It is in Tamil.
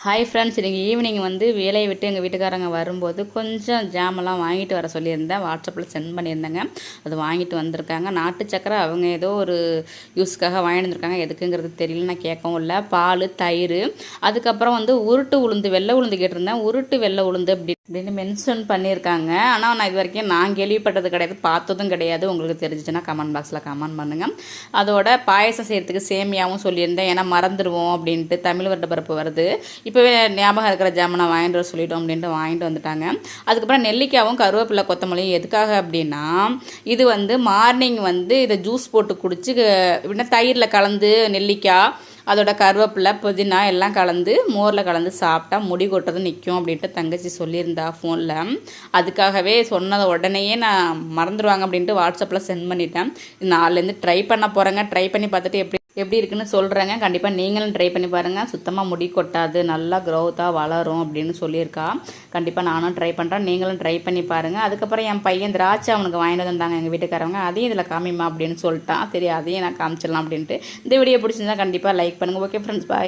ஹாய் ஃப்ரெண்ட்ஸ், இன்றைக்கி ஈவினிங் வந்து வேலையை விட்டு எங்கள் வீட்டுக்காரங்க வரும்போது கொஞ்சம் ஜாமெல்லாம் வாங்கிட்டு வர சொல்லியிருந்தேன். வாட்ஸ்அப்பில் சென்ட் பண்ணியிருந்தேங்க. அது வாங்கிட்டு வந்திருக்காங்க. நாட்டு சக்கரை அவங்க ஏதோ ஒரு யூஸ்க்காக வாங்கிட்டு வந்திருக்காங்க. எதுக்குங்கிறது தெரியல, நான் கேட்கவும் இல்லை. பால், தயிர், அதுக்கப்புறம் வந்து உருட்டு உளுந்து, வெள்ளை உளுந்து கேட்டிருந்தேன். உருட்டு வெள்ளை உளுந்து அப்படின்னு மென்ஷன் பண்ணியிருக்காங்க. ஆனால் நான் இது வரைக்கும் நான் கேள்விப்பட்டது கிடையாது, பார்த்ததும் கிடையாது. உங்களுக்கு தெரிஞ்சிச்சுன்னா கமெண்ட் பாக்ஸில் கமெண்ட் பண்ணுங்கள். அதோட பாயசம் செய்கிறதுக்கு சேமியாவும் சொல்லியிருந்தேன். ஏன்னா மறந்துடுவோம் அப்படின்ட்டு, தமிழ் வருட பருப்பு வருது, இப்போவே ஞாபகம் இருக்கிற ஜாமனை வாங்கிட்டு வர சொல்லிட்டோம் அப்படின்ட்டு வாங்கிட்டு வந்துட்டாங்க. அதுக்கப்புறம் நெல்லிக்காவும் கருவேப்பிலை கொத்தமல்லியும் எதுக்காக அப்படின்னா, இது வந்து மார்னிங் வந்து இதை ஜூஸ் போட்டு குடிச்சு இப்படின்னா தயிரில் கலந்து நெல்லிக்காய், அதோட கருவேப்பிலை, புதினா எல்லாம் கலந்து மோரில் கலந்து சாப்பிட்டா முடி கொட்டுறது நிற்கும் அப்படின்ட்டு தங்கச்சி சொல்லியிருந்தா ஃபோனில். அதுக்காகவே சொன்னதை உடனேயே நான் மறந்துடுவாங்க அப்படின்ட்டு வாட்ஸ்அப்பில் சென்ட் பண்ணிட்டேன். நாலுலேருந்து ட்ரை பண்ண போகிறேங்க. ட்ரை பண்ணி பார்த்துட்டு எப்படி இருக்குன்னு சொல்கிறேங்க. கண்டிப்பாக நீங்களும் ட்ரை பண்ணி பாருங்கள். சுத்தமாக முடி கொட்டாது, நல்லா க்ரோத்தாக வளரும் அப்படின்னு சொல்லியிருக்கா. கண்டிப்பாக நானும் ட்ரை பண்ணுறேன், நீங்களும் ட்ரை பண்ணி பாருங்கள். அதுக்கப்புறம் என் பையன் திராட்சை அவனுக்கு வாங்கிட்டு வந்தாங்க எங்கள் வீட்டுக்காரவங்க. அதையும் இதில் காமிமா அப்படின்னு சொல்லிட்டான். சரி, அதையும் நான் காமிச்சிடலாம் அப்படின்ட்டு. இந்த வீடியோ பிடிச்சிருந்தா கண்டிப்பாக லைக் பண்ணுங்கள். ஓகே ஃப்ரெண்ட்ஸ், பாய்.